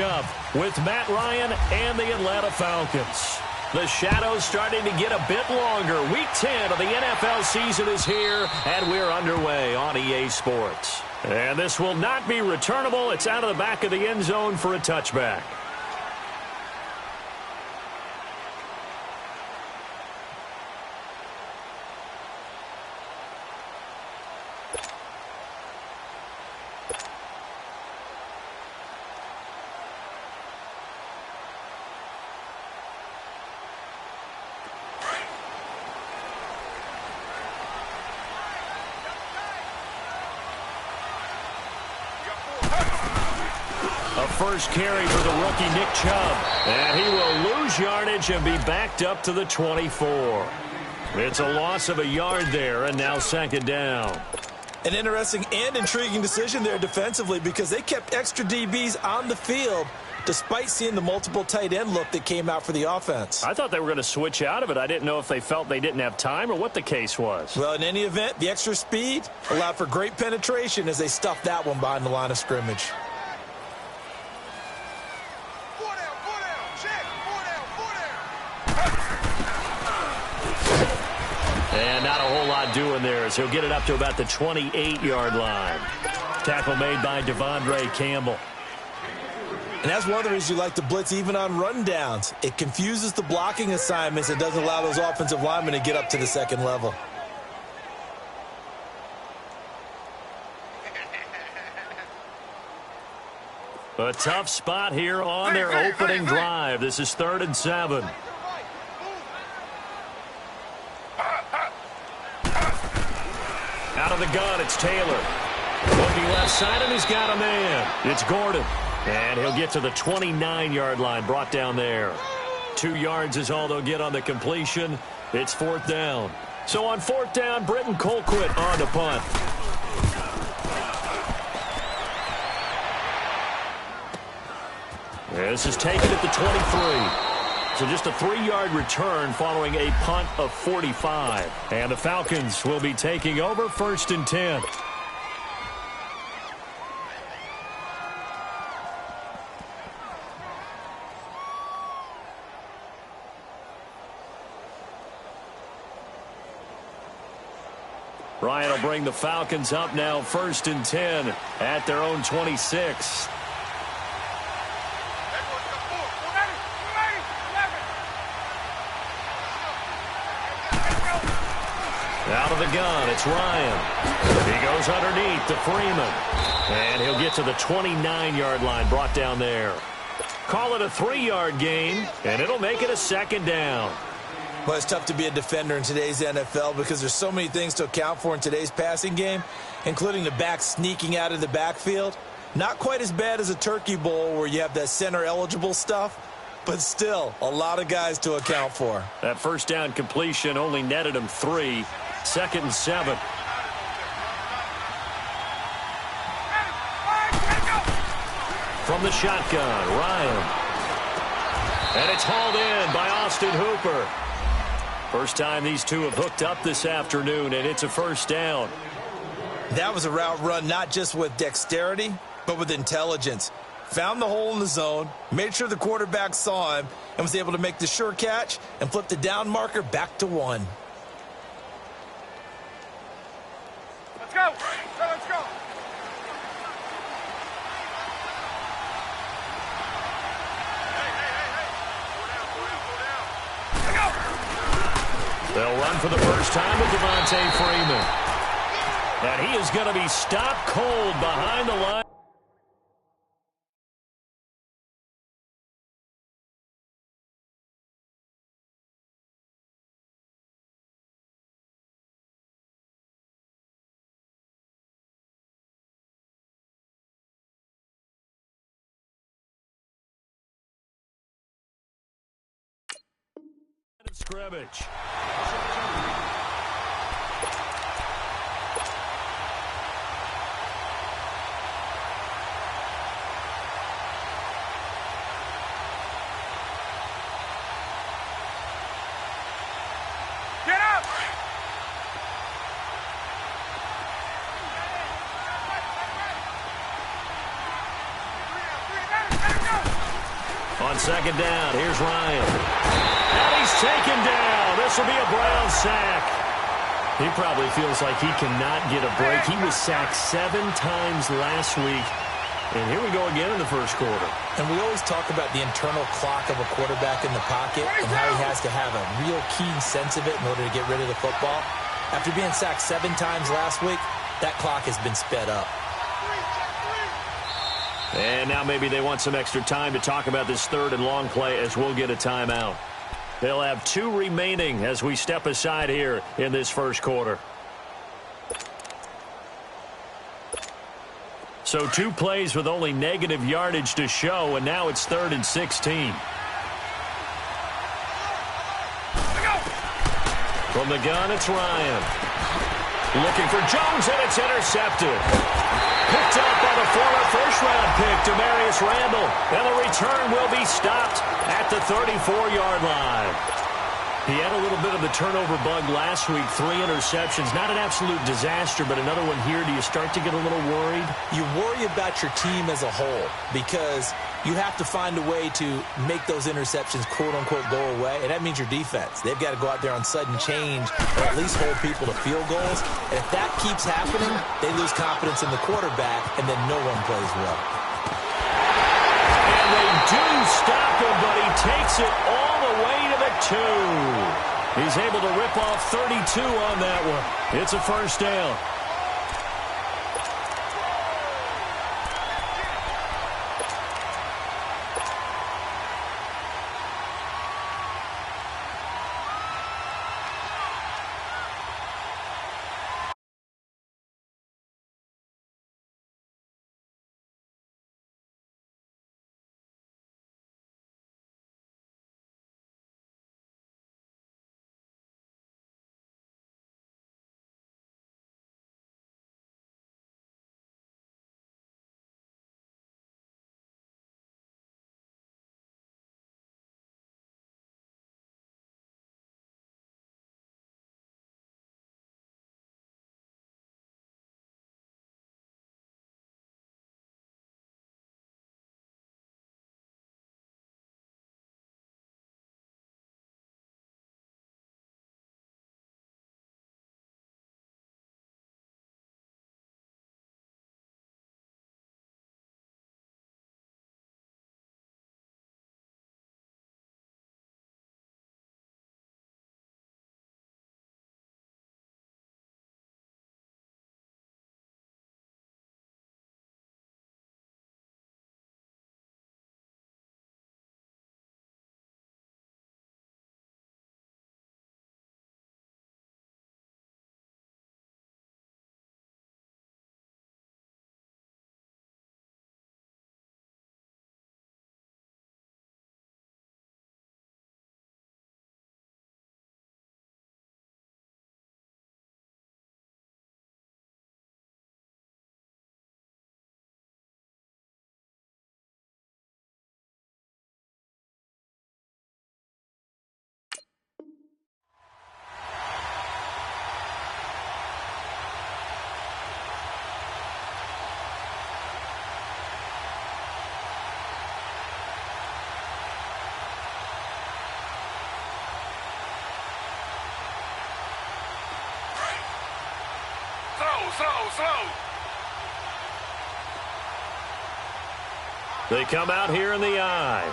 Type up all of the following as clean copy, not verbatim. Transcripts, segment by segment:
Up with Matt Ryan and the Atlanta Falcons. The shadows starting to get a bit longer. Week 10 of the NFL season is here, and we're underway on EA Sports. And this will not be returnable. It's out of the back of the end zone for a touchback. First carry for the rookie Nick Chubb. And he will lose yardage and be backed up to the 24. It's a loss of a yard there, and now second down. An interesting and intriguing decision there defensively because they kept extra DBs on the field despite seeing the multiple tight end look that came out for the offense. I thought they were going to switch out of it. I didn't know if they felt they didn't have time or what the case was. Well, in any event, the extra speed allowed for great penetration as they stuffed that one behind the line of scrimmage. And not a whole lot doing there as he'll get it up to about the 28-yard line. Tackle made by Devondre Campbell. And that's one of the reasons you like to blitz even on rundowns. It confuses the blocking assignments. It doesn't allow those offensive linemen to get up to the second level. A tough spot here on their opening drive. This is 3rd and 7. Out of the gun, it's Taylor. Looking left side, and he's got a man. It's Gordon. And he'll get to the 29-yard line, brought down there. 2 yards is all they'll get on the completion. It's 4th down. So on 4th down, Britton Colquitt on the punt. This is taken at the 23. So just a 3-yard return following a punt of 45. And the Falcons will be taking over 1st and 10. Ryan will bring the Falcons up now 1st and 10 at their own 26. Out of the gun, it's Ryan. He goes underneath to Freeman. And he'll get to the 29-yard line, brought down there. Call it a 3-yard gain, and it'll make it a 2nd down. Well, it's tough to be a defender in today's NFL because there's so many things to account for in today's passing game, including the back sneaking out of the backfield. Not quite as bad as a turkey bowl where you have that center-eligible stuff, but still a lot of guys to account for. That 1st down completion only netted him 3. 2nd and 7. From the shotgun, Ryan. And it's hauled in by Austin Hooper. First time these two have hooked up this afternoon, and it's a 1st down. That was a route run not just with dexterity, but with intelligence. Found the hole in the zone, made sure the quarterback saw him, and was able to make the sure catch and flip the down marker back to 1. Let's go. Let's go. They'll run for the first time with Devontae Freeman. And he is going to be stopped cold behind the line. Scrimmage. Get up! Three, let it go! On second down, here's Ryan. And he's taken down. This will be a Brown sack. He probably feels like he cannot get a break. He was sacked 7 times last week. And here we go again in the first quarter. And we always talk about the internal clock of a quarterback in the pocket and how he has to have a real keen sense of it in order to get rid of the football. After being sacked 7 times last week, that clock has been sped up. And now maybe they want some extra time to talk about this 3rd and long play as we'll get a timeout. They'll have 2 remaining as we step aside here in this first quarter. So 2 plays with only negative yardage to show, and now it's 3rd and 16. From the gun, it's Ryan. Looking for Jones, and it's intercepted. Picked up by the former first-round pick, Demarius Randall. And the return will be stopped at the 34-yard line. He had a little bit of the turnover bug last week, 3 interceptions. Not an absolute disaster, but another one here. Do you start to get a little worried? You worry about your team as a whole because you have to find a way to make those interceptions, quote-unquote, go away, and that means your defense. They've got to go out there on sudden change or at least hold people to field goals. And if that keeps happening, they lose confidence in the quarterback, and then no one plays well. And they do stop him, but he takes it all the way to the 2. He's able to rip off 32 on that one. It's a first down. Slow. They come out here in the eye.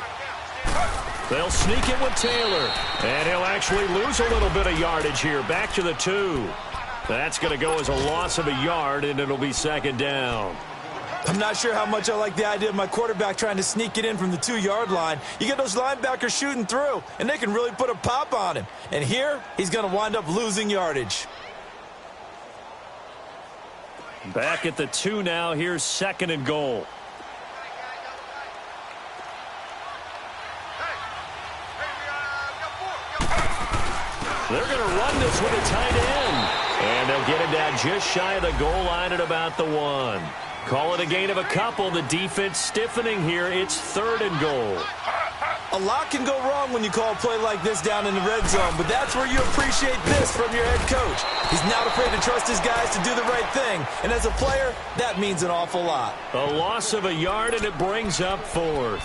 They'll sneak it with Taylor. And he'll actually lose a little bit of yardage here. Back to the 2. That's going to go as a loss of a yard, and it'll be second down. I'm not sure how much I like the idea of my quarterback trying to sneak it in from the 2-yard line. You get those linebackers shooting through, and they can really put a pop on him. And here, he's going to wind up losing yardage. Back at the 2 now. Here's second and goal. They're going to run this with a tight end. And they'll get him down just shy of the goal line at about the 1. Call it a gain of a couple. The defense stiffening here. It's third and goal. A lot can go wrong when you call a play like this down in the red zone, but that's where you appreciate this from your head coach. He's not afraid to trust his guys to do the right thing, and as a player, that means an awful lot. A loss of a yard, and it brings up fourth.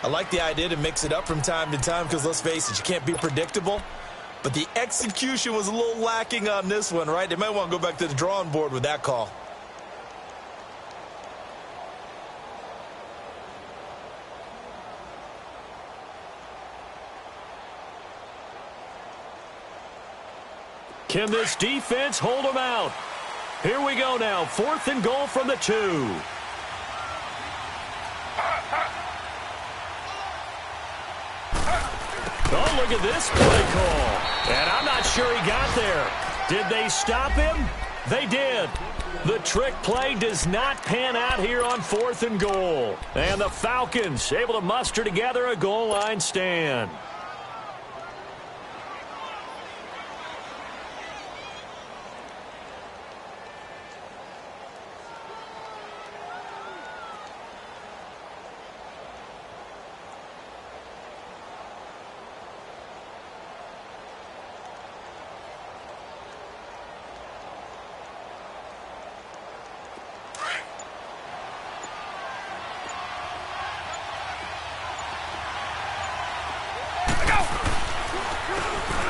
I like the idea to mix it up from time to time because, let's face it, you can't be predictable. But the execution was a little lacking on this one, right? They might want to go back to the drawing board with that call. Can this defense hold them out? Here we go now. 4th and goal from the 2. Oh, look at this play call. And I'm not sure he got there. Did they stop him? They did. The trick play does not pan out here on 4th and goal. And the Falcons able to muster together a goal line stand.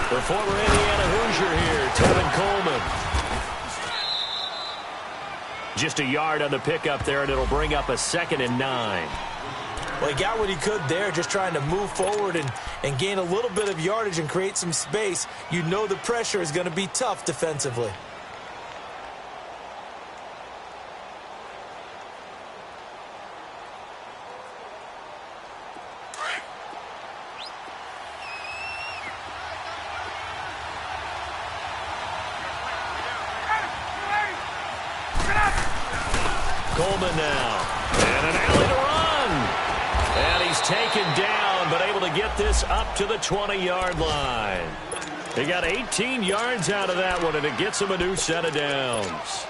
The former Indiana Hoosier here, Tevin Coleman. Just a yard on the pickup there, and it'll bring up a 2nd and 9. Well, he got what he could there, just trying to move forward and gain a little bit of yardage and create some space. You know the pressure is going to be tough defensively. Coleman now. And an alley to run. And he's taken down, but able to get this up to the 20-yard line. He got 18 yards out of that one, and it gets him a new set of downs.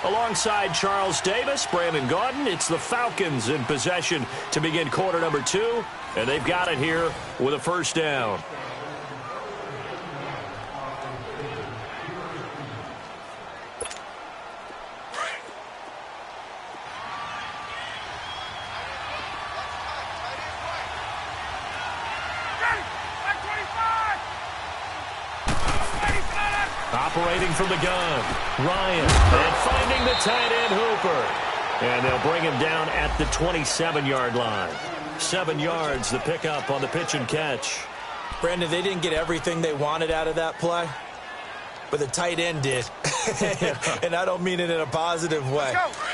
Alongside Charles Davis, Brandon Gaudin, it's the Falcons in possession to begin quarter number 2, and they've got it here with a 1st down. Operating from the gun, Ryan, and finding the tight end Hooper. And they'll bring him down at the 27-yard line. 7 yards, the pickup on the pitch and catch. Brandon, they didn't get everything they wanted out of that play, but the tight end did. And I don't mean it in a positive way.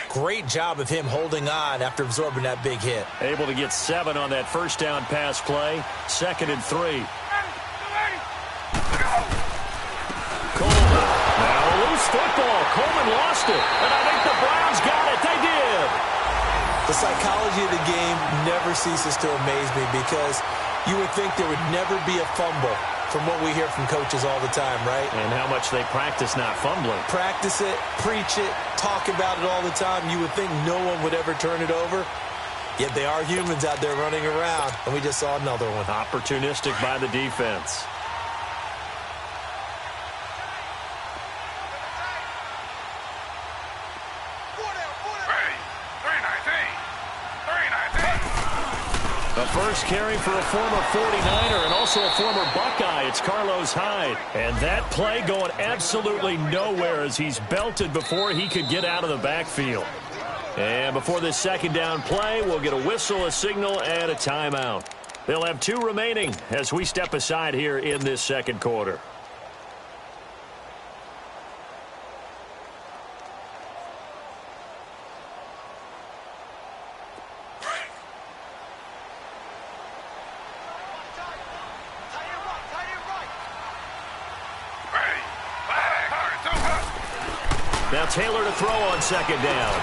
Great job of him holding on after absorbing that big hit. Able to get 7 on that 1st down pass play. 2nd and 3. Football. Coleman lost it, and I think the Browns got it. They did. The psychology of the game never ceases to amaze me because you would think there would never be a fumble from what we hear from coaches all the time, right? And how much they practice not fumbling. Practice it, preach it, talk about it all the time. You would think no one would ever turn it over. Yet they are humans out there running around, and we just saw another one. Opportunistic by the defense. The first carry for a former 49er and also a former Buckeye. It's Carlos Hyde. And that play going absolutely nowhere as he's belted before he could get out of the backfield. And before this 2nd down play, we'll get a whistle, a signal, and a timeout. They'll have 2 remaining as we step aside here in this 2nd quarter. Now Taylor to throw on 2nd down.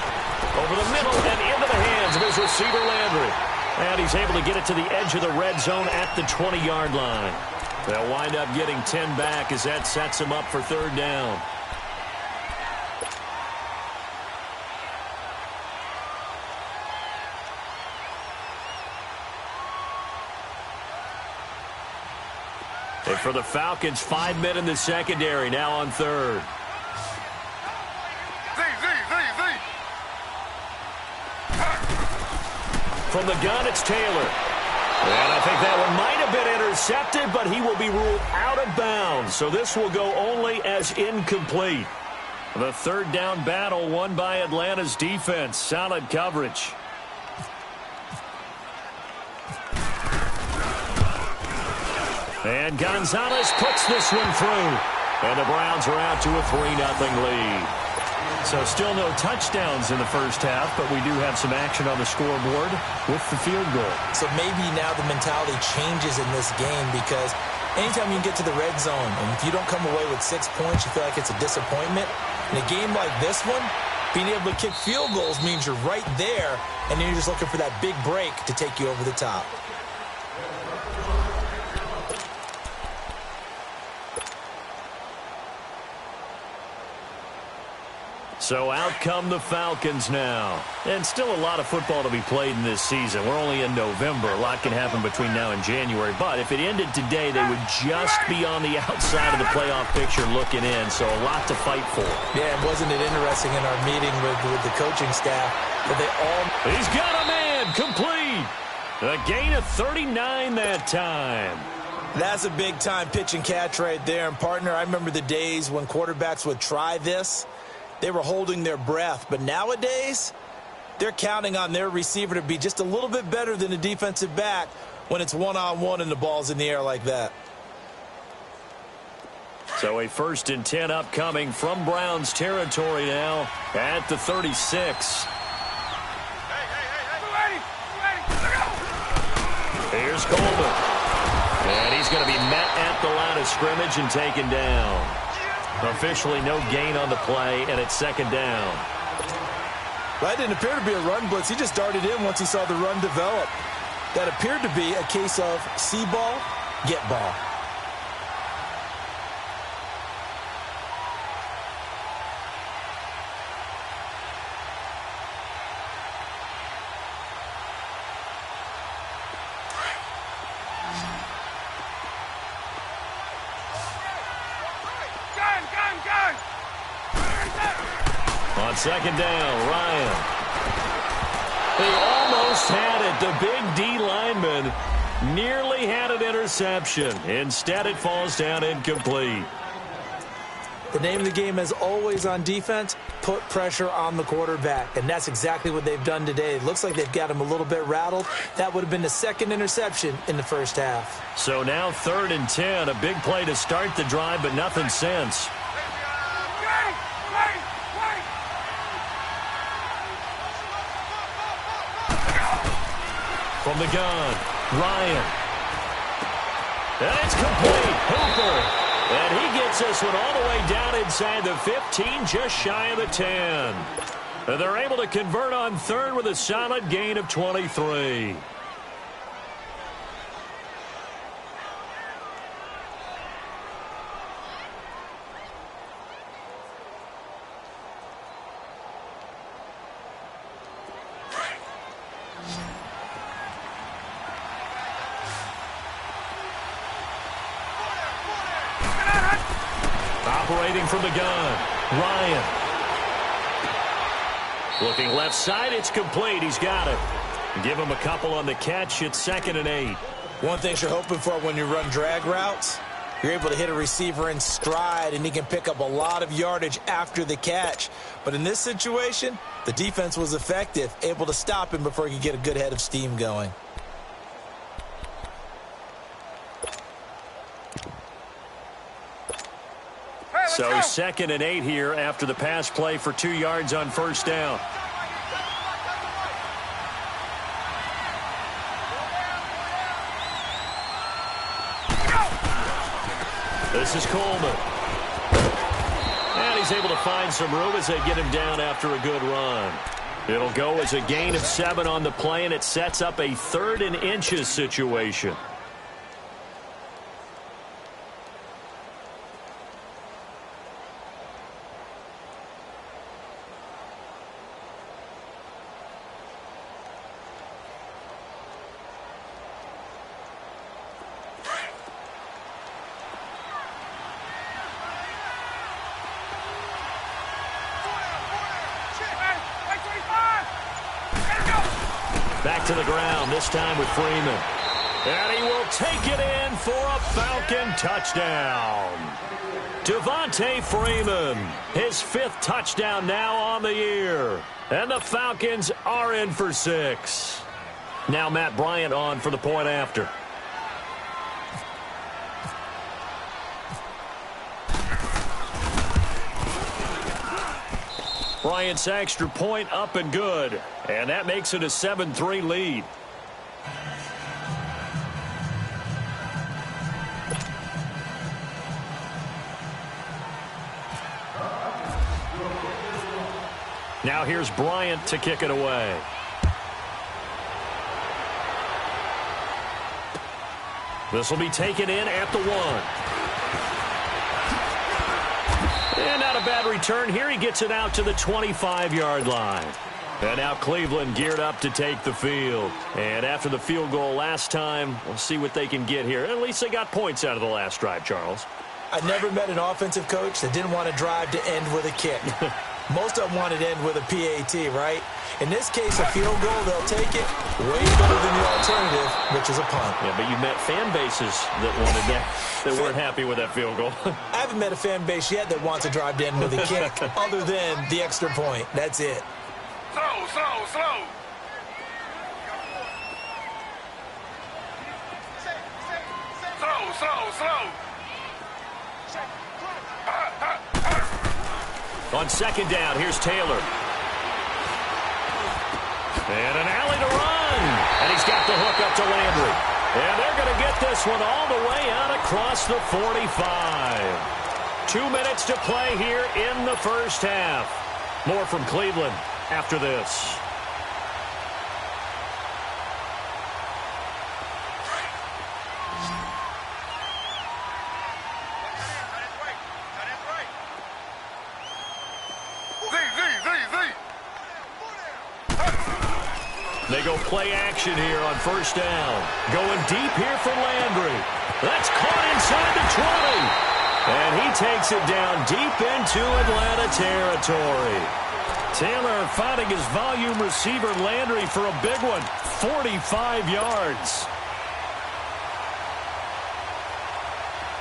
Over the middle and into the hands of his receiver Landry. And he's able to get it to the edge of the red zone at the 20-yard line. They'll wind up getting 10 back as that sets him up for 3rd down. But for the Falcons, 5 men in the secondary, now on third. From the gun, it's Taylor. And I think that one might have been intercepted, but he will be ruled out of bounds. So this will go only as incomplete. The third down battle won by Atlanta's defense. Solid coverage. And Gonzalez puts this one through. And the Browns are out to a 3-0 lead. So still no touchdowns in the first half, but we do have some action on the scoreboard with the field goal. So maybe now the mentality changes in this game, because anytime you get to the red zone, and if you don't come away with 6 points, you feel like it's a disappointment. In a game like this one, being able to kick field goals means you're right there, and then you're just looking for that big break to take you over the top. So out come the Falcons now. And still a lot of football to be played in this season. We're only in November. A lot can happen between now and January. But if it ended today, they would just be on the outside of the playoff picture looking in. So a lot to fight for. Yeah, and wasn't it interesting in our meeting with the coaching staff that they all... He's got a man complete. A gain of 39 that time. That's a big-time pitch and catch right there. And, partner, I remember the days when quarterbacks would try this. They were holding their breath. But nowadays, they're counting on their receiver to be just a little bit better than the defensive back when it's one-on-one and the ball's in the air like that. So a 1st and 10 upcoming from Browns territory now at the 36. Here's Coleman. And he's going to be met at the line of scrimmage and taken down. Officially no gain on the play, and it's 2nd down. That didn't appear to be a run blitz. He just darted in once he saw the run develop. That appeared to be a case of see ball, get ball. On 2nd down, Ryan. They almost had it. The big D lineman nearly had an interception. Instead, it falls down incomplete. The name of the game is always on defense, put pressure on the quarterback. And that's exactly what they've done today. It looks like they've got him a little bit rattled. That would have been the 2nd interception in the first half. So now 3rd and 10. A big play to start the drive, but nothing since. From the gun, Ryan. And it's complete. Hooper. And he gets this one all the way down inside the 15, just shy of the 10. And they're able to convert on 3rd with a solid gain of 23. Operating from the gun, Ryan. Looking left side, it's complete. He's got it. Give him a couple on the catch. It's 2nd and 8. One thing you're hoping for when you run drag routes, you're able to hit a receiver in stride, and he can pick up a lot of yardage after the catch. But in this situation, the defense was effective, able to stop him before he could get a good head of steam going. So 2nd and 8 here after the pass play for 2 yards on 1st down. This is Coleman. And he's able to find some room as they get him down after a good run. It'll go as a gain of 7 on the play, and it sets up a 3rd and inches situation. Back to the ground, this time with Freeman. And he will take it in for a Falcon touchdown. Devontae Freeman, his 5th touchdown now on the year. And the Falcons are in for 6. Now Matt Bryant on for the point after. Bryant's extra point up and good. And that makes it a 7-3 lead. Now here's Bryant to kick it away. This will be taken in at the 1. And not a bad return here. He gets it out to the 25-yard line. And now Cleveland geared up to take the field. And after the field goal last time, we'll see what they can get here. At least they got points out of the last drive, Charles. I never met an offensive coach that didn't want to drive to end with a kick. Most of them wanted to end with a PAT, right? In this case, a field goal, they'll take it way better than the alternative, which is a punt. Yeah, but you met fan bases that wanted that weren't happy with that field goal. I haven't met a fan base yet that wants to drive to end with a kick, other than the extra point. That's it. Slow, slow, slow. Slow, slow, slow. On second down, here's Taylor. And an alley to run. And he's got the hook up to Landry. And they're going to get this one all the way out across the 45. 2 minutes to play here in the first half. More from Cleveland after this. They go play action here on first down. Going deep here for Landry. That's caught inside the 20. And he takes it down deep into Atlanta territory. Taylor finding his volume receiver Landry for a big one. 45 yards.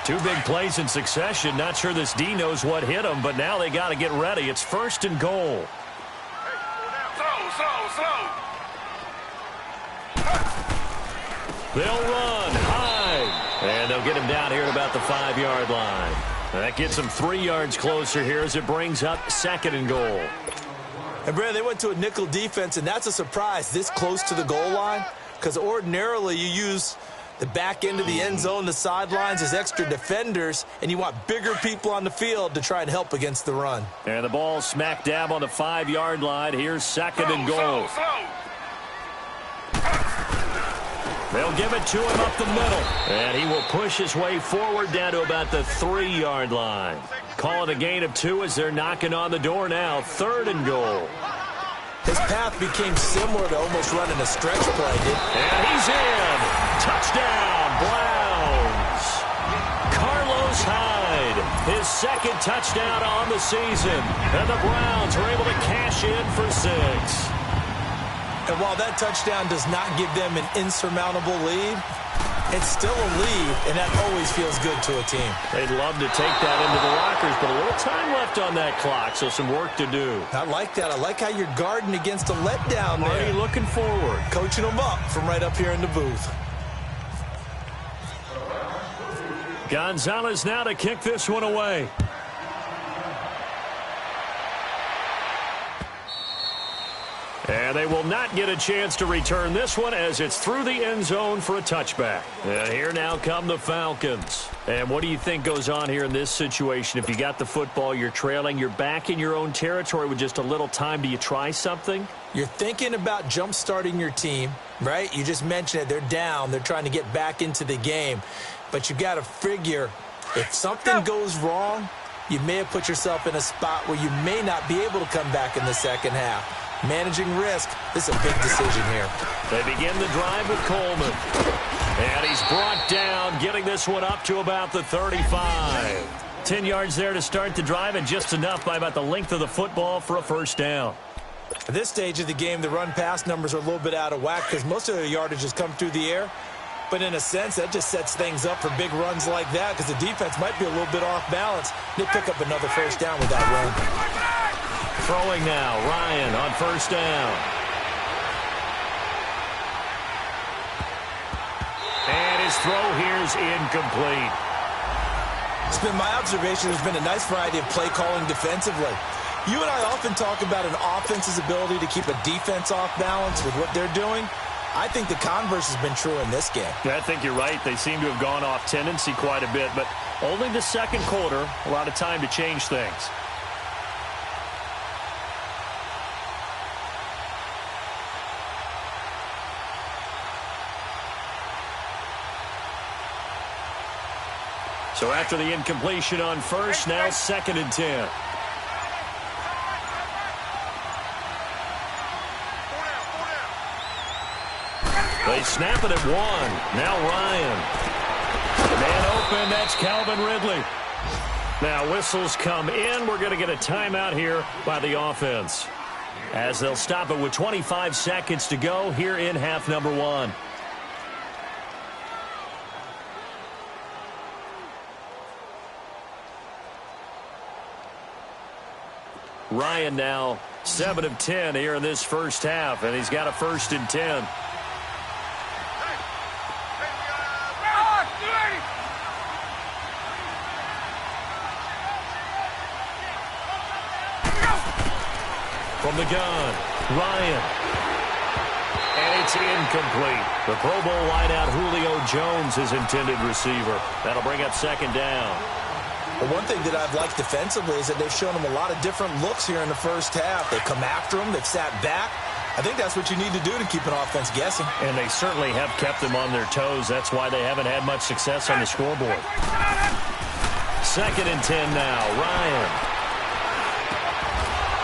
2 big plays in succession. Not sure this D knows what hit him, but now they got to get ready. It's 1st and goal. They'll run high, and they'll get him down here at about the 5-yard line. That gets him 3 yards closer here as it brings up 2nd and goal. And, Brad, they went to a nickel defense, and that's a surprise this close to the goal line, because ordinarily you use the back end of the end zone, the sidelines as extra defenders, and you want bigger people on the field to try and help against the run. And the ball smack dab on the 5-yard line. Here's 2nd and goal. They'll give it to him up the middle. And he will push his way forward down to about the 3-yard line. Call it a gain of 2 as they're knocking on the door now. 3rd and goal. His path became similar to almost running a stretch play. And he's in. Touchdown, Browns. Carlos Hyde, his 2nd touchdown on the season. And the Browns are able to cash in for 6. And while that touchdown does not give them an insurmountable lead, it's still a lead, and that always feels good to a team. They'd love to take that into the lockers, but a little time left on that clock, so some work to do. I like that. I like how you're guarding against a letdown there. Already looking forward. Coaching them up from right up here in the booth. Gonzalez now to kick this one away. And they will not get a chance to return this one as it's through the end zone for a touchback. And here now come the Falcons. And what do you think goes on here in this situation? If you got the football, you're trailing, you're back in your own territory with just a little time. Do you try something? You're thinking about jump-starting your team, right? You just mentioned it. They're down. They're trying to get back into the game. But you got to figure if something goes wrong, you may have put yourself in a spot where you may not be able to come back in the second half. Managing risk, this is a big decision here. They begin the drive with Coleman. And he's brought down, getting this one up to about the 35. 10 yards there to start the drive, and just enough by about the length of the football for a first down. At this stage of the game, the run-pass numbers are a little bit out of whack because most of their yardage has come through the air. But in a sense, that just sets things up for big runs like that because the defense might be a little bit off balance. They pick up another first down with that run. Throwing now, Ryan on first down. And his throw here is incomplete. It's been my observation there's been a nice variety of play calling defensively. You and I often talk about an offense's ability to keep a defense off balance with what they're doing. I think the converse has been true in this game. Yeah, I think you're right. They seem to have gone off tendency quite a bit, but only the second quarter, a lot of time to change things. So after the incompletion on first, now 2nd and 10. They snap it at 1. Now Ryan. Man open, that's Calvin Ridley. Now whistles come in. We're going to get a timeout here by the offense, as they'll stop it with 25 seconds to go here in half number 1. Ryan now 7 of 10 here in this first half, and he's got a 1st and 10. From the gun, Ryan. And it's incomplete. The Pro Bowl wideout Julio Jones, his intended receiver. That'll bring up 2nd down. Well, one thing that I've liked defensively is that they've shown them a lot of different looks here in the first half. They come after them. They've sat back. I think that's what you need to do to keep an offense guessing. And they certainly have kept them on their toes. That's why they haven't had much success on the scoreboard. 2nd and 10 now. Ryan.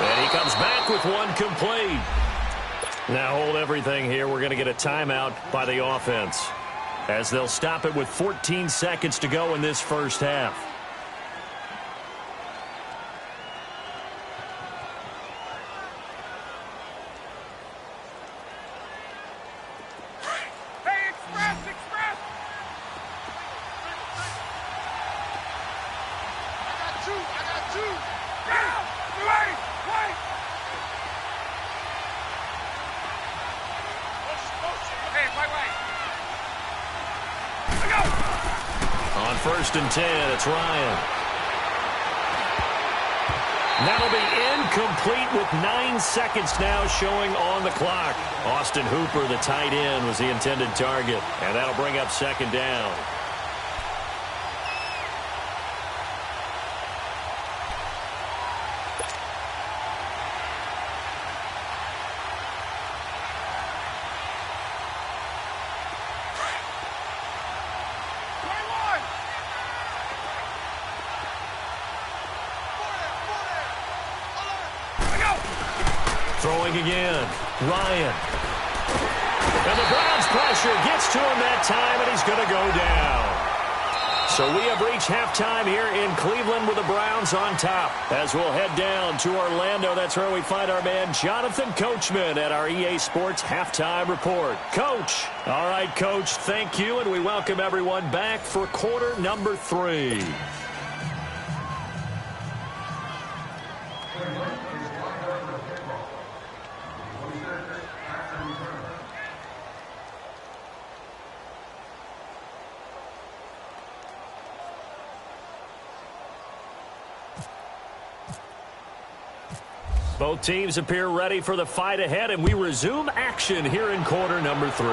And he comes back with one complete. Now hold everything here. We're going to get a timeout by the offense, as they'll stop it with 14 seconds to go in this first half. On 1st and 10, it's Ryan. That'll be incomplete with 9 seconds now showing on the clock. Austin Hooper, the tight end, was the intended target, and that'll bring up 2nd down. Throwing again, Ryan. And the Browns' pressure gets to him that time, and he's going to go down. So we have reached halftime here in Cleveland with the Browns on top. As we'll head down to Orlando, that's where we find our man Jonathan Coachman at our EA Sports Halftime Report. Coach. All right, Coach, thank you, and we welcome everyone back for quarter number 3. Both teams appear ready for the fight ahead, and we resume action here in quarter number 3.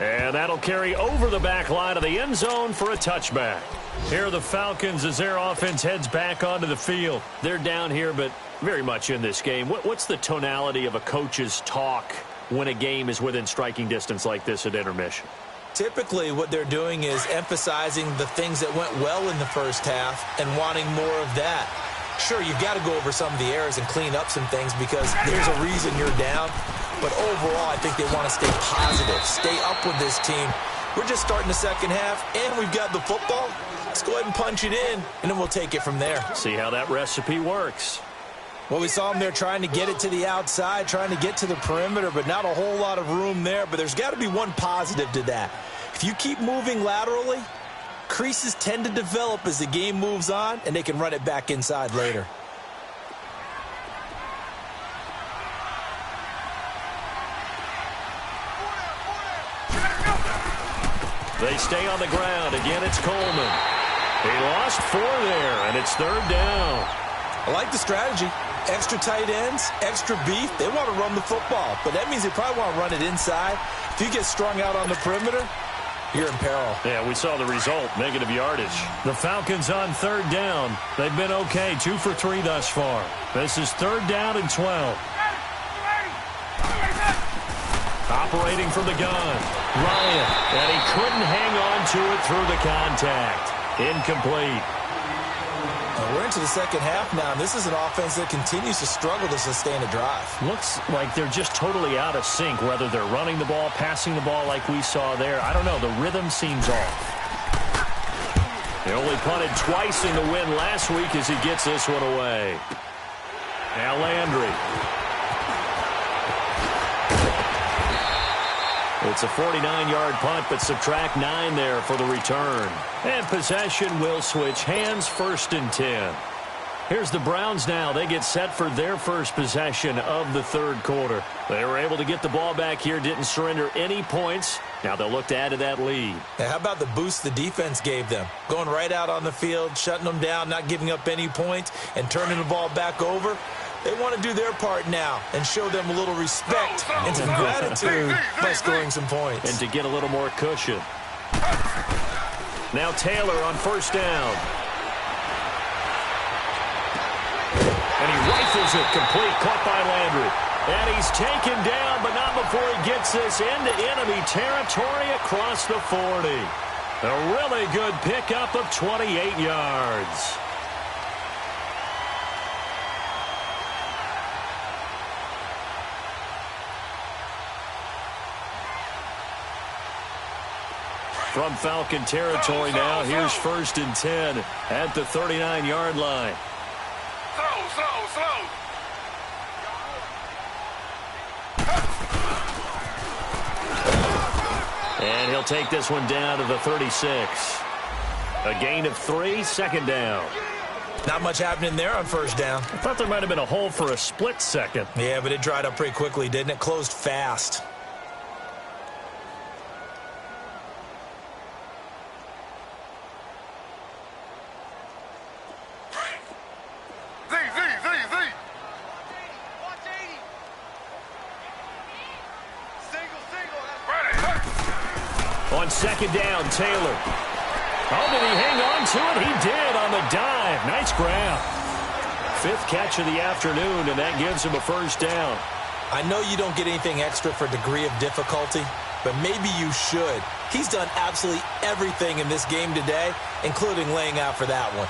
And that'll carry over the back line of the end zone for a touchback. Here are the Falcons as their offense heads back onto the field. They're down here, but very much in this game. What's the tonality of a coach's talk when a game is within striking distance like this at intermission? Typically, what they're doing is emphasizing the things that went well in the first half and wanting more of that. Sure, you've got to go over some of the errors and clean up some things because there's a reason you're down. But overall, I think they want to stay positive, stay up with this team. We're just starting the second half, and we've got the football. Let's go ahead and punch it in, and then we'll take it from there. See how that recipe works. Well, we saw him there trying to get it to the outside, trying to get to the perimeter, but not a whole lot of room there. But there's got to be one positive to that. If you keep moving laterally, creases tend to develop as the game moves on, and they can run it back inside later. They stay on the ground. Again, it's Coleman. He lost 4 there, and it's 3rd down. I like the strategy. Extra tight ends, extra beef. They want to run the football, but that means they probably want to run it inside. If you get strung out on the perimeter, you're in peril. Yeah, we saw the result, negative yardage. The Falcons on 3rd down. They've been okay, 2 for 3 thus far. This is 3rd down and 12. Operating from the gun, Ryan, and he couldn't hang on to it through the contact. Incomplete. We're into the second half now, and this is an offense that continues to struggle to sustain a drive. Looks like they're just totally out of sync, whether they're running the ball, passing the ball like we saw there. I don't know. The rhythm seems off. They only punted twice in the win last week as he gets this one away. Now Landry. It's a 49-yard punt, but subtract 9 there for the return. And possession will switch hands, 1st and 10. Here's the Browns now. They get set for their first possession of the 3rd quarter. They were able to get the ball back here, didn't surrender any points. Now they'll look to add to that lead. Now, how about the boost the defense gave them? Going right out on the field, shutting them down, not giving up any points, and turning the ball back over. They want to do their part now and show them a little respect and some gratitude by scoring some points. And to get a little more cushion. Now Taylor on 1st down. And he rifles it complete, caught by Landry. And he's taken down, but not before he gets this into enemy territory across the 40. A really good pickup of 28 yards. From Falcon territory now, here's 1st and 10 at the 39-yard line. Slow. And he'll take this one down to the 36. A gain of 3, 2nd down. Not much happening there on 1st down. I thought there might have been a hole for a split second. Yeah, but it dried up pretty quickly, didn't it? Closed fast. On 2nd down, Taylor. Oh, did he hang on to it? He did on the dive. Nice grab. 5th catch of the afternoon, and that gives him a 1st down. I know you don't get anything extra for degree of difficulty, but maybe you should. He's done absolutely everything in this game today, including laying out for that one.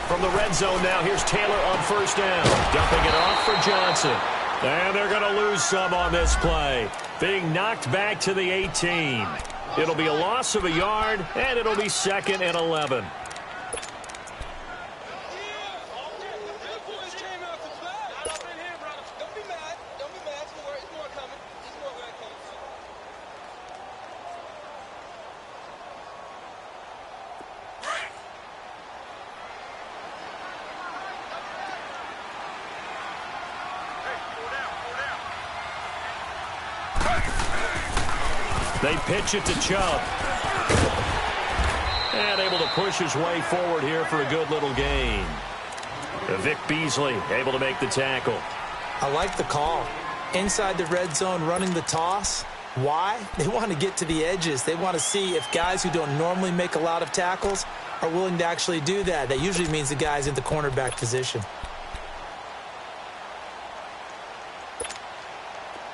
From the red zone now, here's Taylor on 1st down. Dumping it off for Johnson. And they're going to lose some on this play. Being knocked back to the 18. It'll be a loss of a yard, and it'll be 2nd and 11. They pitch it to Chubb. And able to push his way forward here for a good little gain. Vic Beasley able to make the tackle. I like the call. Inside the red zone running the toss. Why? They want to get to the edges. They want to see if guys who don't normally make a lot of tackles are willing to actually do that. That usually means the guy's in the cornerback position.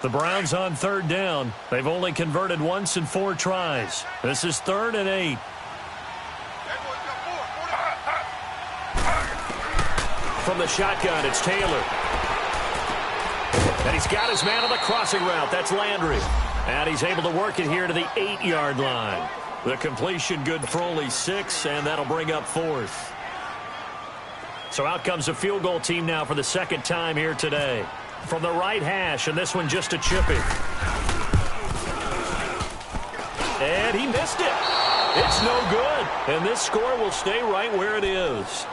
The Browns on 3rd down. They've only converted once in 4 tries. This is 3rd and 8. From the shotgun, it's Taylor. And he's got his man on the crossing route. That's Landry. And he's able to work it here to the 8-yard line. The completion good for only 6, and that'll bring up 4th. So out comes the field goal team now for the second time here today. From the right hash, and this one just a chippy. And he missed it. It's no good. And this score will stay right where it is.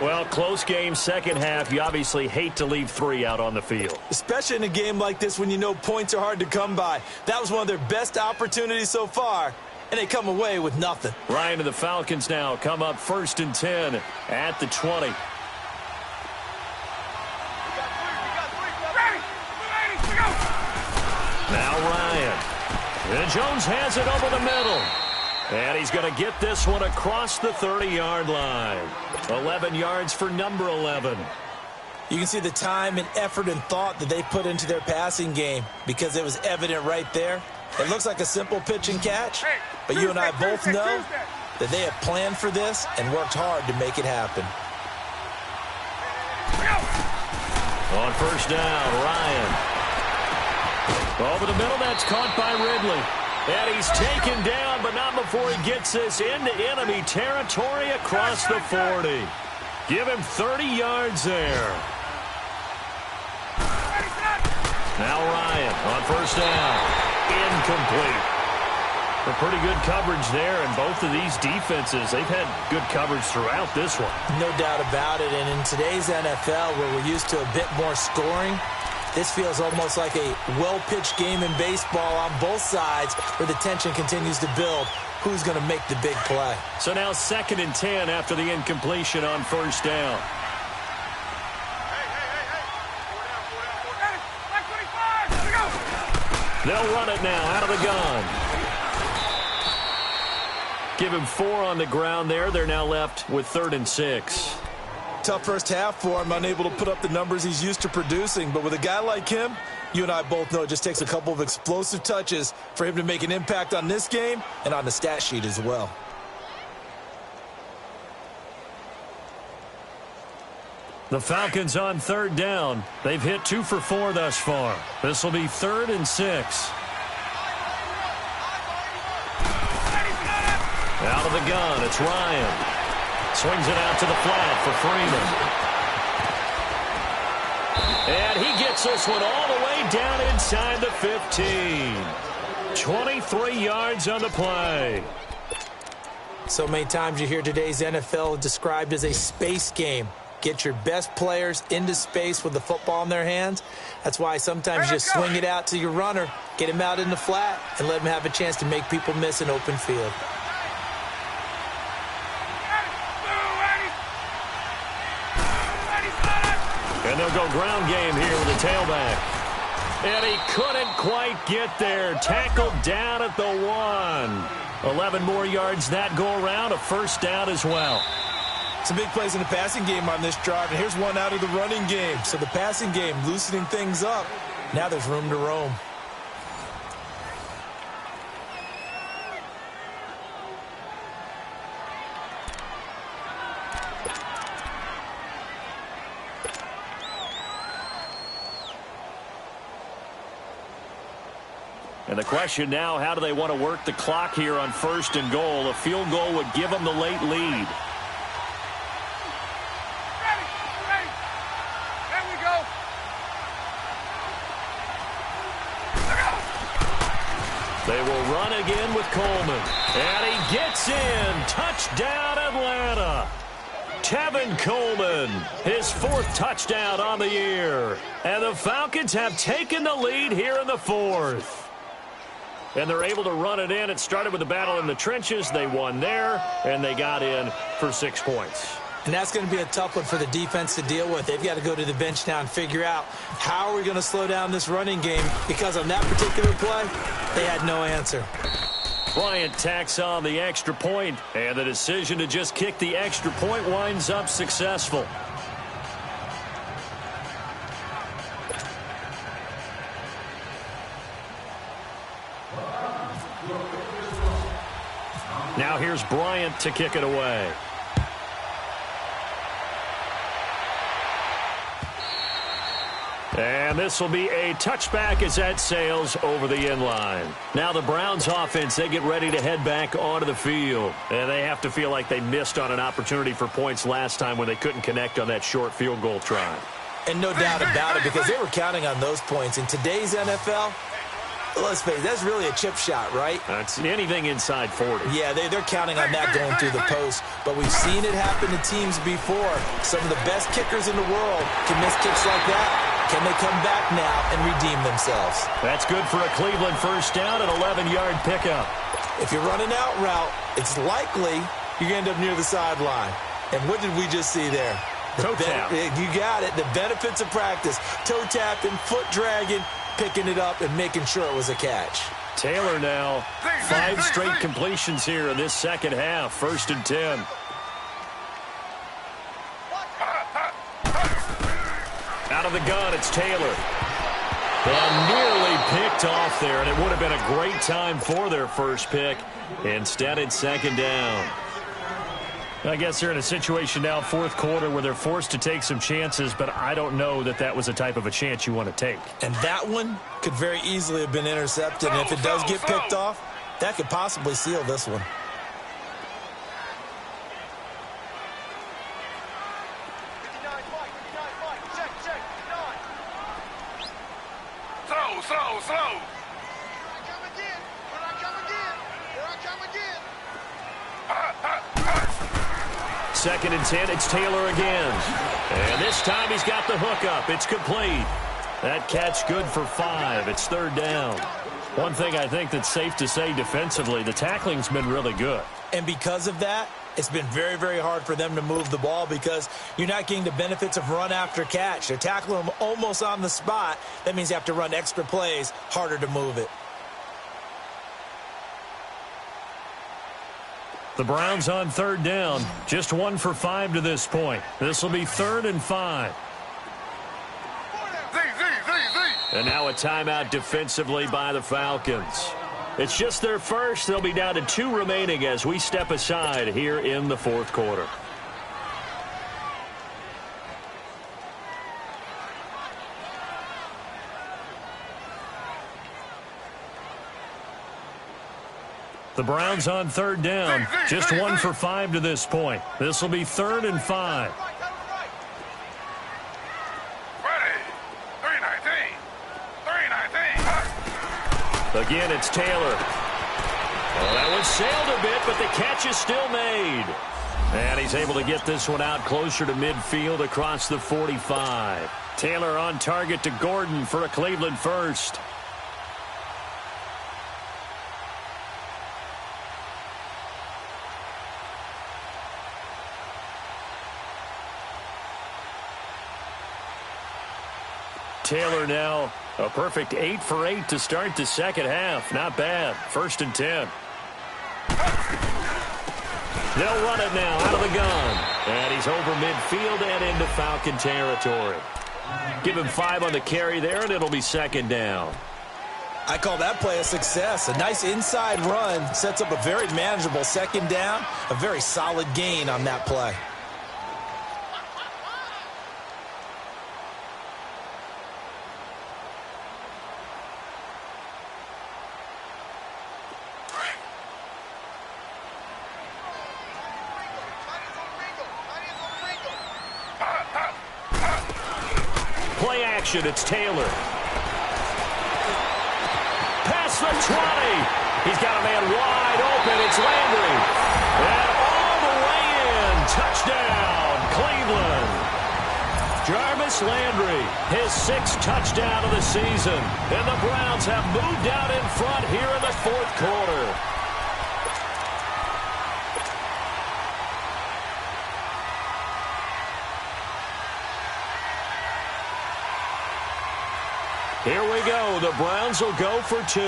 Well, close game, second half. You obviously hate to leave 3 out on the field. Especially in a game like this when you know points are hard to come by. That was one of their best opportunities so far, and they come away with nothing. Ryan and the Falcons now come up 1st and 10 at the 20. Now Ryan. And Jones has it over the middle. And he's going to get this one across the 30-yard line. 11 yards for number 11. You can see the time and effort and thought that they put into their passing game because it was evident right there. It looks like a simple pitch and catch, but you and I both know that they have planned for this and worked hard to make it happen. On first down, Ryan. Over the middle, that's caught by Ridley. And he's taken down, but not before he gets this into enemy territory across the 40. Give him 30 yards there. Now Ryan on first down. Incomplete. A pretty good coverage there, and both of these defenses, they've had good coverage throughout this one. No doubt about it, and in today's NFL, where we're used to a bit more scoring, this feels almost like a well-pitched game in baseball on both sides where the tension continues to build. Who's going to make the big play? So now 2nd and 10 after the incompletion on first down. They'll run it now out of the gun. Give him 4 on the ground there. They're now left with 3rd and 6. Tough first half for him, unable to put up the numbers he's used to producing. But with a guy like him, you and I both know it just takes a couple of explosive touches for him to make an impact on this game and on the stat sheet as well. The Falcons on 3rd down. They've hit 2 for 4 thus far. This will be 3rd and 6. Out of the gun, it's Ryan. Swings it out to the flat for Freeman. And he gets this one all the way down inside the 15. 23 yards on the play. So many times you hear today's NFL described as a space game. Get your best players into space with the football in their hands. That's why sometimes you just swing it out to your runner, get him out in the flat, and let him have a chance to make people miss an open field. And they'll go ground game here with the tailback. And he couldn't quite get there. Tackled down at the 1. 11 more yards that go around. A first down as well. Some big plays in the passing game on this drive, and here's one out of the running game. So the passing game loosening things up. Now there's room to roam. And the question now, how do they want to work the clock here on 1st and goal? A field goal would give them the late lead. They will run again with Coleman. And he gets in. Touchdown, Atlanta. Tevin Coleman, his 4th touchdown on the year. And the Falcons have taken the lead here in the 4th. And they're able to run it in. It started with a battle in the trenches. They won there, and they got in for 6 points. And that's going to be a tough one for the defense to deal with. They've got to go to the bench now and figure out how are we going to slow down this running game, because on that particular play, they had no answer. Bryant tacks on the extra point, and the decision to just kick the extra point winds up successful. Now here's Bryant to kick it away. And this will be a touchback as that sails over the end line. Now the Browns offense, they get ready to head back onto the field. And they have to feel like they missed on an opportunity for points last time when they couldn't connect on that short field goal try. And no doubt about it, because they were counting on those points. In today's NFL, let's face it, that's really a chip shot, right? That's anything inside 40. Yeah, they're counting on that going through the post. But we've seen it happen to teams before. Some of the best kickers in the world can miss kicks like that. Can they come back now and redeem themselves? That's good for a Cleveland first down, an 11-yard pickup. If you're running out route, it's likely you're going to end up near the sideline. And what did we just see there? Toe tap. You got it. The benefits of practice. Toe tapping, foot dragging, picking it up, and making sure it was a catch. Taylor now, 5 straight completions here in this second half. 1st and 10. Out of the gun, it's Taylor. And nearly picked off there, and it would have been a great time for their first pick. Instead, it's 2nd down. I guess they're in a situation now, 4th quarter, where they're forced to take some chances, but I don't know that that was the type of a chance you want to take. And that one could very easily have been intercepted, and if it does get picked off, that could possibly seal this one. Slow. 2nd and 10, it's Taylor again. And this time he's got the hook up. It's complete. That catch good for 5. It's 3rd down. One thing I think that's safe to say defensively, the tackling's been really good. And because of that, it's been very, very hard for them to move the ball because you're not getting the benefits of run after catch. They're tackling them almost on the spot. That means you have to run extra plays, harder to move it. The Browns on 3rd down, just 1 for 5 to this point. This will be 3rd and 5. And now a timeout defensively by the Falcons. It's just their first. They'll be down to 2 remaining as we step aside here in the 4th quarter. The Browns on 3rd down, just 1 for 5 to this point. This will be 3rd and 5. Again, it's Taylor. Well, that one sailed a bit, but the catch is still made. And he's able to get this one out closer to midfield across the 45. Taylor on target to Gordon for a Cleveland first. Taylor now a perfect 8 for 8 to start the second half. Not bad. 1st and 10. They'll run it now out of the gun. And he's over midfield and into Falcon territory. Give him 5 on the carry there, and it'll be 2nd down. I call that play a success. A nice inside run sets up a very manageable 2nd down. A very solid gain on that play. Play action, it's Taylor. Past the 20. He's got a man wide open. It's Landry. And all the way in. Touchdown, Cleveland. Jarvis Landry, his 6th touchdown of the season. And the Browns have moved out in front here in the 4th quarter. Here we go. The Browns will go for 2. Slow.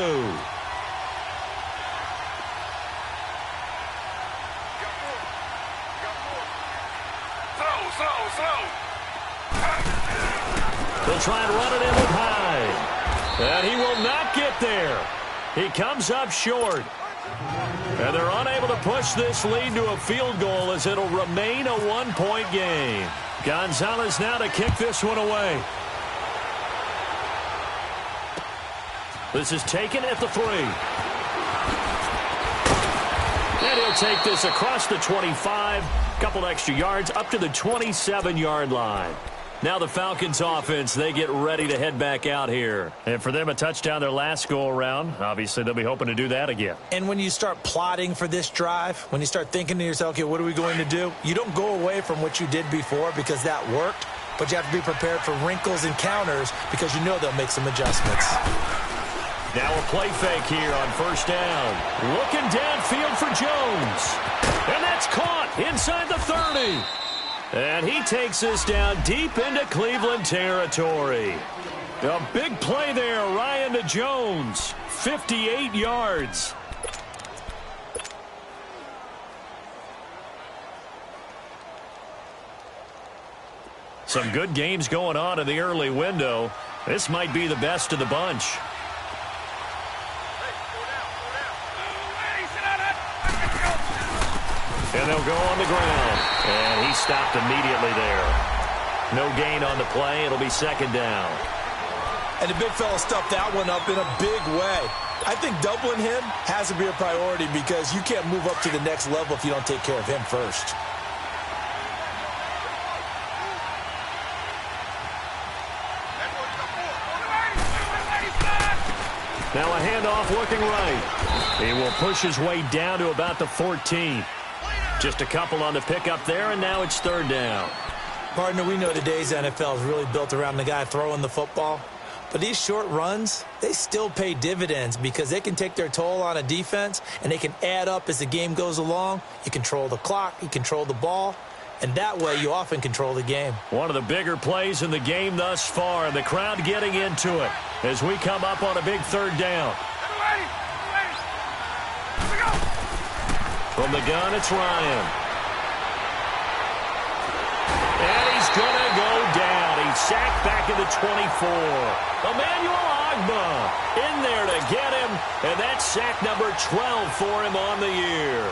They'll try and run it in with Hyde. And he will not get there. He comes up short. And they're unable to push this lead to a field goal as it'll remain a 1-point game. Gonzalez now to kick this one away. This is taken at the 3. And he'll take this across the 25. Couple extra yards up to the 27-yard line. Now the Falcons offense, they get ready to head back out here. And for them, a touchdown their last go-around. Obviously, they'll be hoping to do that again. And when you start plotting for this drive, when you start thinking to yourself, okay, what are we going to do? You don't go away from what you did before because that worked, but you have to be prepared for wrinkles and counters because you know they'll make some adjustments. Now a play fake here on first down. Looking downfield for Jones. And that's caught inside the 30. And he takes this down deep into Cleveland territory. A big play there, Ryan to Jones. 58 yards. Some good games going on in the early window. This might be the best of the bunch. And they'll go on the ground. And he stopped immediately there. No gain on the play. It'll be second down. And the big fella stuffed that one up in a big way. I think doubling him has to be a priority because you can't move up to the next level if you don't take care of him first. Now a handoff looking right. He will push his way down to about the 14. Just a couple on the pickup there, and now it's third down. Partner, we know today's NFL is really built around the guy throwing the football. But these short runs, they still pay dividends because they can take their toll on a defense, and they can add up as the game goes along. You control the clock, you control the ball, and that way you often control the game. One of the bigger plays in the game thus far, and the crowd getting into it as we come up on a big third down. From the gun, it's Ryan. And he's going to go down. He's sacked back in the 24. Emmanuel Ogbah in there to get him, and that's sack number 12 for him on the year.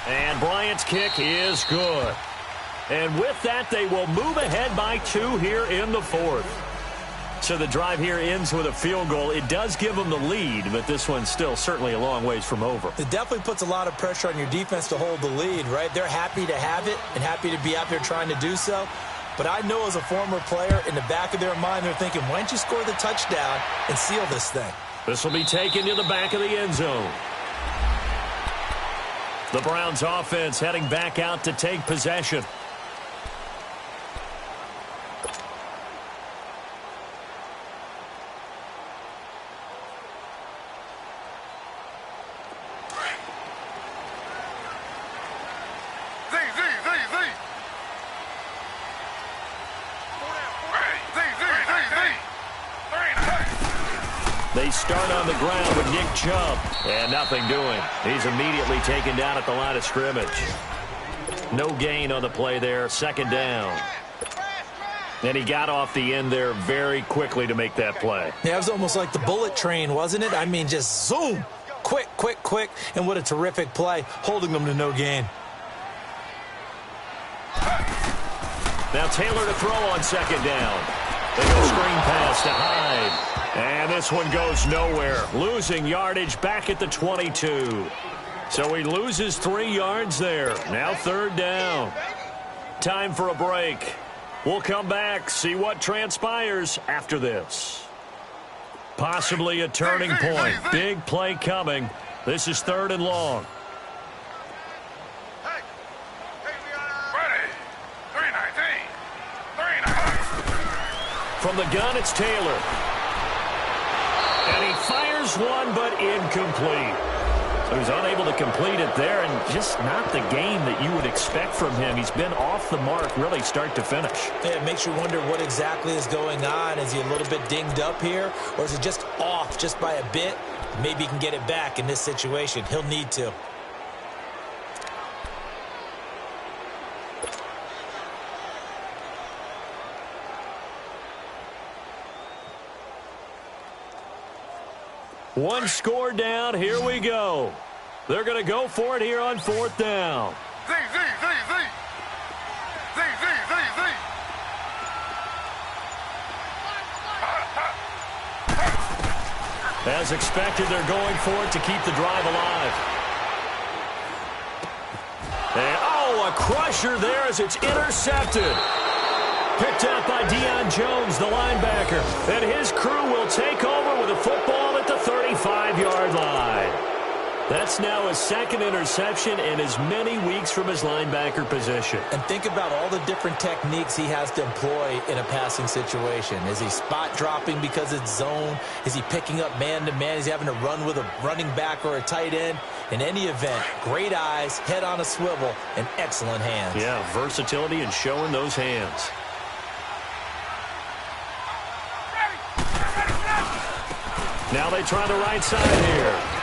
And Bryant's kick is good. And with that, they will move ahead by 2 here in the fourth. So the drive here ends with a field goal. It does give them the lead, but this one's still certainly a long ways from over. It definitely puts a lot of pressure on your defense to hold the lead, right? They're happy to have it and happy to be out there trying to do so. But I know as a former player, in the back of their mind, they're thinking, why don't you score the touchdown and seal this thing? This will be taken to the back of the end zone. The Browns offense heading back out to take possession. They start on the ground with Nick Chubb, and nothing doing. He's immediately taken down at the line of scrimmage. No gain on the play there, second down. And he got off the end there very quickly to make that play. Yeah, it was almost like the bullet train, wasn't it? I mean, just zoom, quick, quick, quick, and what a terrific play, holding them to no gain. Now Taylor to throw on second down. They go screen pass to Hyde. And this one goes nowhere. Losing yardage back at the 22. So he loses 3 yards there. Now third down. Time for a break. We'll come back, see what transpires after this. Possibly a turning point. Big play coming. This is third and long. From the gun, it's Taylor. And he fires one, but incomplete. So he's unable to complete it there, and just not the game that you would expect from him. He's been off the mark, really, start to finish. Yeah, it makes you wonder what exactly is going on. Is he a little bit dinged up here, or is it just off just by a bit? Maybe he can get it back in this situation. He'll need to. One score down. Here we go. They're going to go for it here on 4th down. Z, Z, Z, Z. Z, Z, Z, Z. As expected, they're going for it to keep the drive alive. And, a crusher there as it's intercepted. Picked up by Deion Jones, the linebacker. And his crew will take over with a football at the 35-yard line. That's now his second interception in as many weeks from his linebacker position. And think about all the different techniques he has to employ in a passing situation. Is he spot dropping because it's zone? Is he picking up man-to-man? Is he having to run with a running back or a tight end? In any event, great eyes, head on a swivel, and excellent hands. Yeah, versatility and showing those hands. Now they try the right side here.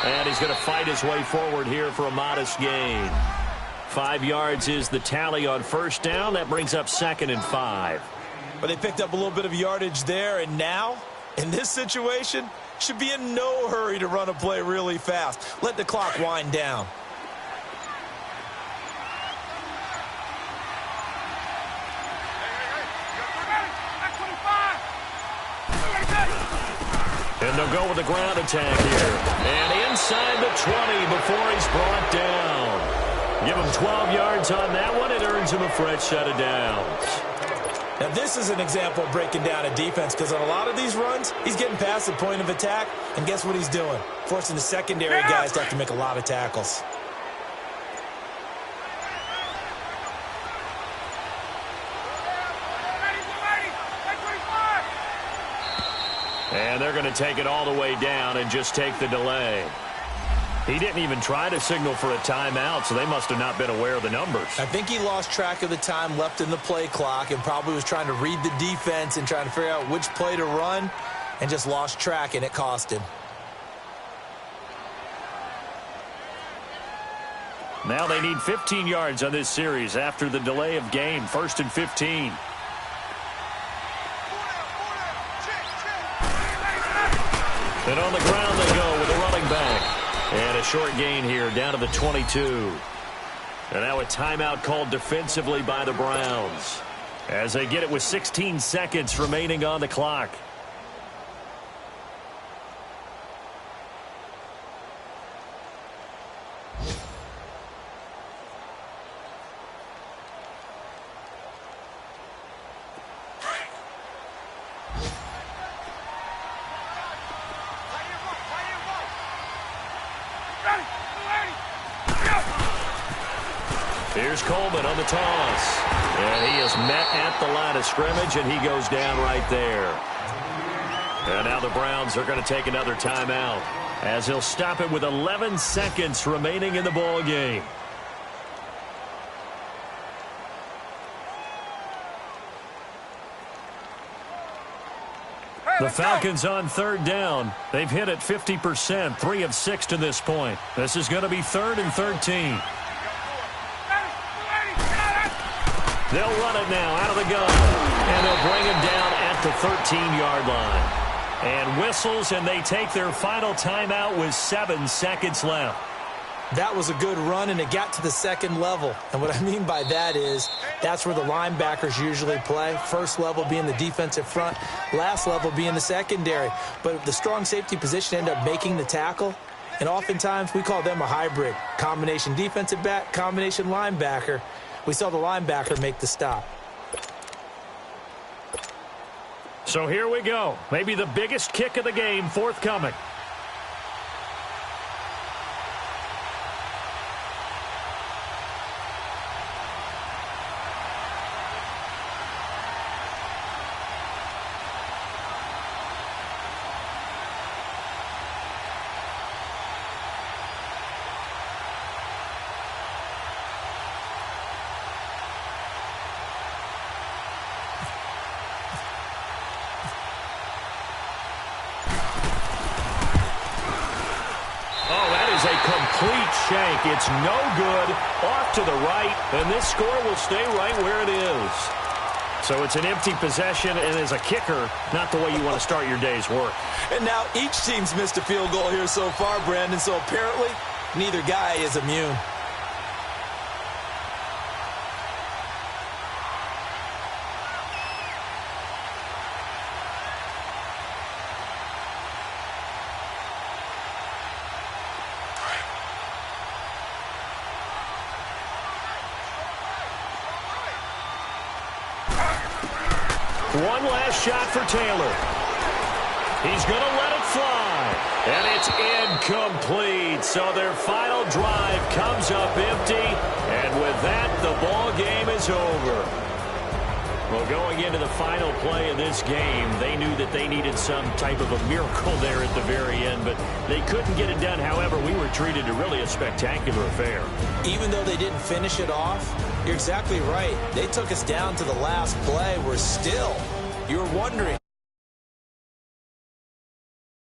And he's going to fight his way forward here for a modest gain. 5 yards is the tally on 1st down. That brings up 2nd and 5. But they picked up a little bit of yardage there, and now, in this situation, should be in no hurry to run a play really fast. Let the clock wind down. And they'll go with the ground attack here. And inside the 20 before he's brought down. Give him 12 yards on that one. It earns him a fresh set of downs. Now, this is an example of breaking down a defense, because on a lot of these runs, he's getting past the point of attack, and guess what he's doing? Forcing the secondary guys to have to make a lot of tackles. And they're going to take it all the way down and just take the delay. He didn't even try to signal for a timeout, so they must have not been aware of the numbers. I think he lost track of the time left in the play clock and probably was trying to read the defense and trying to figure out which play to run, and just lost track, and it cost him. Now they need 15 yards on this series after the delay of game. 1st and 15. And on the ground they go with a running back. And a short gain here down to the 22. And now a timeout called defensively by the Browns as they get it with 16 seconds remaining on the clock. Here's Coleman on the toss. And he is met at the line of scrimmage, and he goes down right there. And now the Browns are going to take another timeout as he'll stop it with 11 seconds remaining in the ball game. The Falcons on 3rd down. They've hit it 50%, 3 of 6 to this point. This is going to be 3rd and 13. They'll run it now out of the gun, and they'll bring him down at the 13-yard line. And whistles, and they take their final timeout with 7 seconds left. That was a good run, and it got to the 2nd level. And what I mean by that is that's where the linebackers usually play. First level being the defensive front, last level being the secondary. But the strong safety position ended up making the tackle, and oftentimes we call them a hybrid. Combination defensive back, combination linebacker. We saw the linebacker make the stop. So here we go. Maybe the biggest kick of the game forthcoming. Complete shank. It's no good. Off to the right, and this score will stay right where it is. So it's an empty possession, and as a kicker, not the way you want to start your day's work. And now each team's missed a field goal here so far, Brandon, so apparently neither guy is immune. One last shot for Taylor. He's going to let it fly. And it's incomplete. So their final drive comes up empty. And with that, the ball game is over. Well, going into the final play of this game, they knew that they needed some type of a miracle there at the very end, but they couldn't get it done. However, we were treated to really a spectacular affair. Even though they didn't finish it off, you're exactly right. They took us down to the last play. We're still, you're wondering,